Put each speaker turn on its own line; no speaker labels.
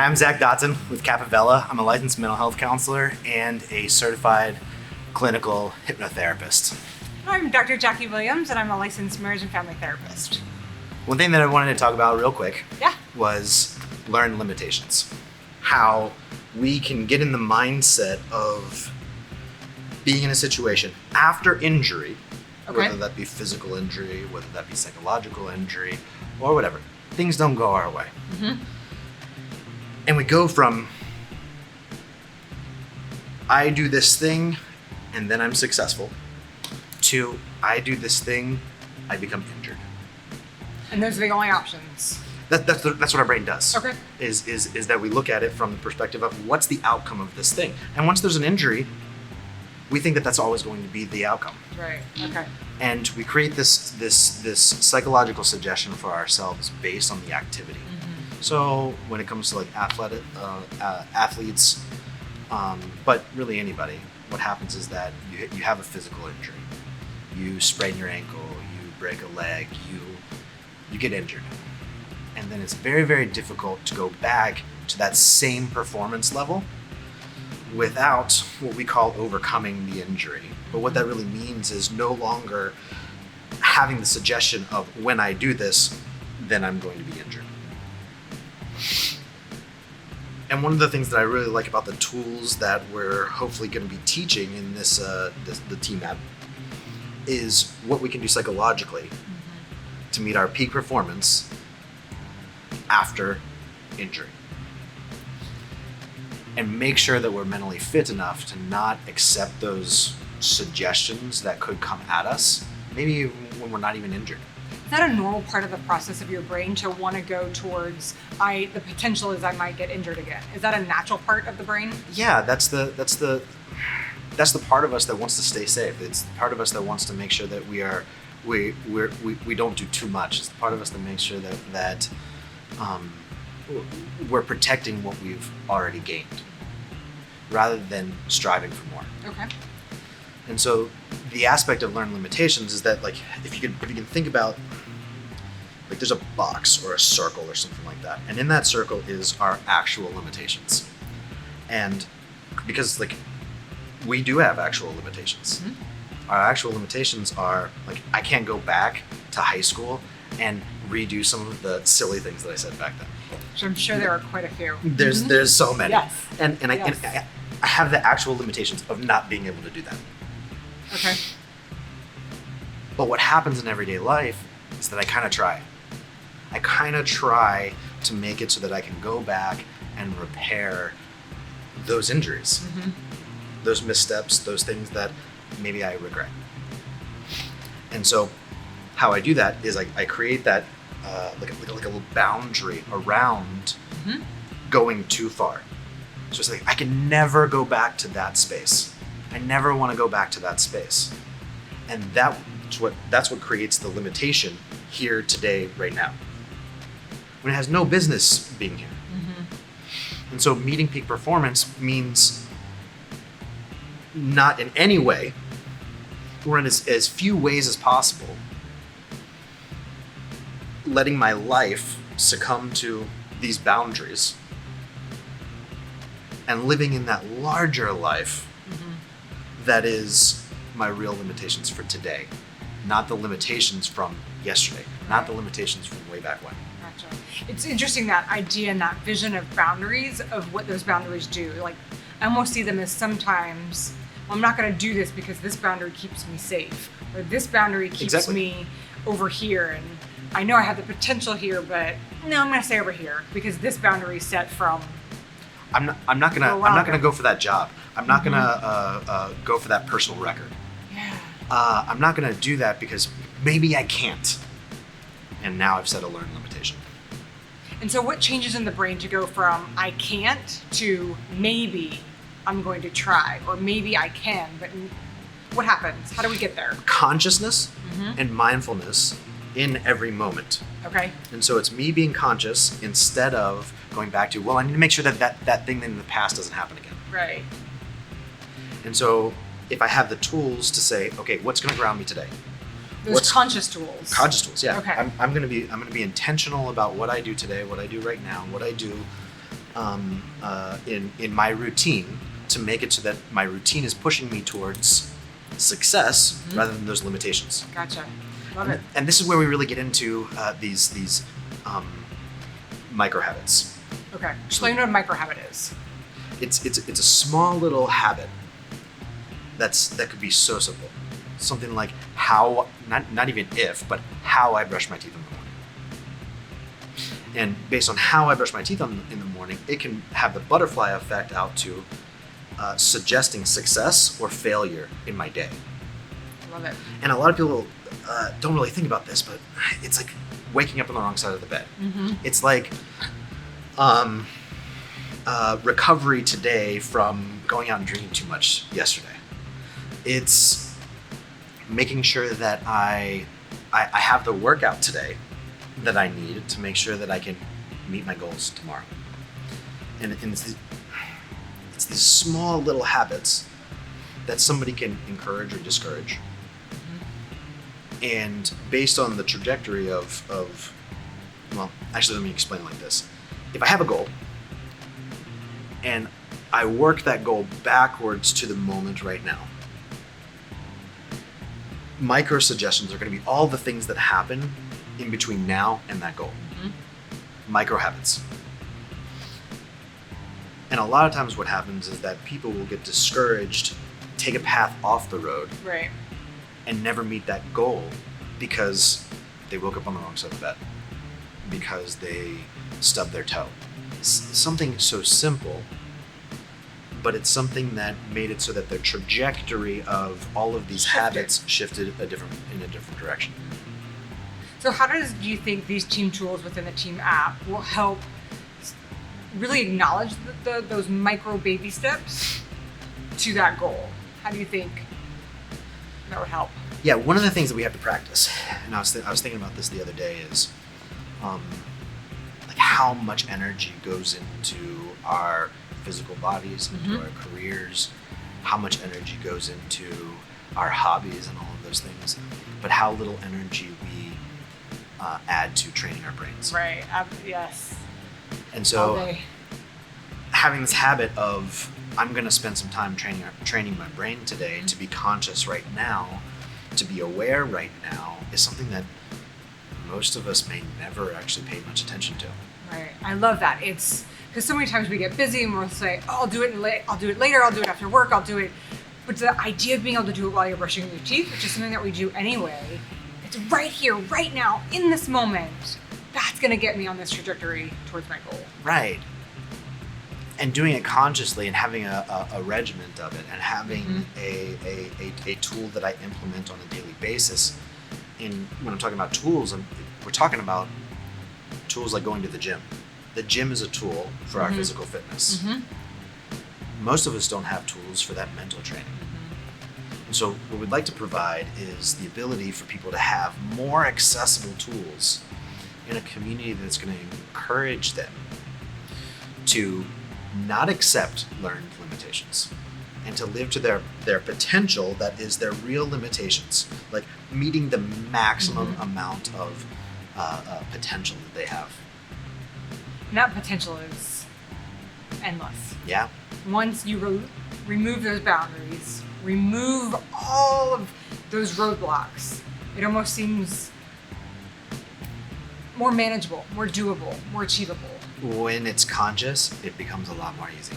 Hi, I'm Zach Dodson with Capavella. I'm a licensed mental health counselor and a certified clinical hypnotherapist.
I'm Dr. Jackie Williams, and I'm a licensed marriage and family therapist.
One thing that I wanted to talk about real quick
Yeah.
was learn limitations. How we can get in the mindset of being in a situation after injury, whether that be physical injury, whether that be psychological injury, or whatever. Things don't go our way.
Mm-hmm.
And we go from, I do this thing and then I'm successful, to I do this thing, I become injured.
And those are the only options.
That's what our brain does.
Okay.
Is that we look at it from the perspective of what's the outcome of this thing. And once there's an injury, we think that that's always going to be the outcome.
Right. Okay.
And we create this psychological suggestion for ourselves based on the activity.
Mm-hmm.
So when it comes to like athletes, but really anybody, what happens is that you have a physical injury. You sprain your ankle, you break a leg, you get injured. And then it's very, very difficult to go back to that same performance level without what we call overcoming the injury. But what that really means is no longer having the suggestion of when I do this, then I'm going to be injured. And one of the things that I really like about the tools that we're hopefully going to be teaching in the TMAP is what we can do psychologically to meet our peak performance after injury. And make sure that we're mentally fit enough to not accept those suggestions that could come at us, maybe when we're not even injured.
Is that a normal part of the process of your brain to want to go towards the potential is I might get injured again? Is that a natural part of the brain?
Yeah, that's the part of us that wants to stay safe. It's the part of us that wants to make sure that we don't do too much. It's the part of us that makes sure that we're protecting what we've already gained, rather than striving for more.
Okay.
And so the aspect of learn limitations is that, like, if you can think about, like, there's a box or a circle or something like that, and in that circle is our actual limitations. And because, like, we do have actual limitations. Mm-hmm. Our actual limitations are, like, I can't go back to high school and redo some of the silly things that I said back then.
So I'm sure there are quite a few.
There's so many.
Yes.
And I have the actual limitations of not being able to do that.
Okay.
But what happens in everyday life is that I kind of try. I kind of try to make it so that I can go back and repair those injuries, those missteps, those things that maybe I regret. And so how I do that is I create that like a little boundary around going too far. So it's like I can never go back to that space. I never want to go back to that space. And that's what creates the limitation here today, right now, when it has no business being here. And so meeting peak performance means not in any way, or in as few ways as possible, letting my life succumb to these boundaries and living in that larger life that is my real limitations for today, not the limitations from yesterday, not the limitations from way back when.
Gotcha. It's interesting, that idea and that vision of boundaries, of what those boundaries do. Like, I almost see them as sometimes, well, I'm not going to do this because this boundary keeps me safe, or this boundary keeps me over here, and I know I have the potential here, but no, I'm going to stay over here because this boundary is set from.
I'm not gonna go for that job. I'm not gonna go for that personal record.
Yeah.
I'm not gonna do that because maybe I can't. And now I've set a learned limitation.
And so what changes in the brain to go from I can't to maybe I'm going to try, or maybe I can, but what happens? How do we get there?
Consciousness and mindfulness in every moment.
Okay.
And so it's me being conscious instead of going back to, well, I need to make sure that thing in the past doesn't happen again.
Right.
And so if I have the tools to say, okay, what's going to ground me today?
Those conscious tools.
Conscious tools, yeah.
Okay.
I'm going to be intentional about what I do today, what I do right now, what I do in my routine to make it so that my routine is pushing me towards success rather than those limitations.
Gotcha. Love it.
And this is where we really get into these micro habits.
Okay. Explain what a micro habit is.
It's a small little habit that could be so simple. Something like how, not even if, but how I brush my teeth in the morning. And based on how I brush my teeth in the morning, it can have the butterfly effect out to suggesting success or failure in my day.
Love it.
And a lot of people don't really think about this, but it's like waking up on the wrong side of the bed. It's like recovery today from going out and drinking too much yesterday. It's making sure that I have the workout today that I need to make sure that I can meet my goals tomorrow. And it's these small little habits that somebody can encourage or discourage. And based on the trajectory of, well, actually, let me explain it like this. If I have a goal and I work that goal backwards to the moment right now, micro suggestions are going to be all the things that happen in between now and that goal. Micro habits. And a lot of times what happens is that people will get discouraged, take a path off the road,
Right.
and never meet that goal because they woke up on the wrong side of the bed, because they stubbed their toe. Something so simple, but it's something that made it so that the trajectory of all of these habits shifted in a different direction.
So how do you think these team tools within the team app will help really acknowledge those micro baby steps to that goal? How do you think that would help?
Yeah, one of the things that we have to practice, and I was thinking about this the other day, is like how much energy goes into our physical bodies, into our careers, how much energy goes into our hobbies and all of those things, but how little energy we add to training our brains.
Right. Yes.
And
All
so
day.
having this habit of I'm going to spend some time training my brain today to be conscious right now, to be aware right now, is something that most of us may never actually pay much attention to.
Right. I love that. It's because so many times we get busy and we'll say, "Oh, I'll do it I'll do it later. I'll do it after work. I'll do it." But the idea of being able to do it while you're brushing your teeth, which is something that we do anyway, it's right here, right now, in this moment. That's going to get me on this trajectory towards my goal.
Right. And doing it consciously and having a regiment of it and having a tool that I implement on a daily basis. And when I'm talking about tools, we're talking about tools like going to the gym. The gym is a tool for our physical fitness. Most of us don't have tools for that mental training. And so what we'd like to provide is the ability for people to have more accessible tools in a community that's going to encourage them to not accept learned limitations and to live to their potential that is their real limitations, like meeting the maximum amount of potential that they have.
And that potential is endless.
Yeah.
Once you remove those boundaries, remove all of those roadblocks, it almost seems more manageable, more doable, more achievable.
When it's conscious, it becomes a lot more easy.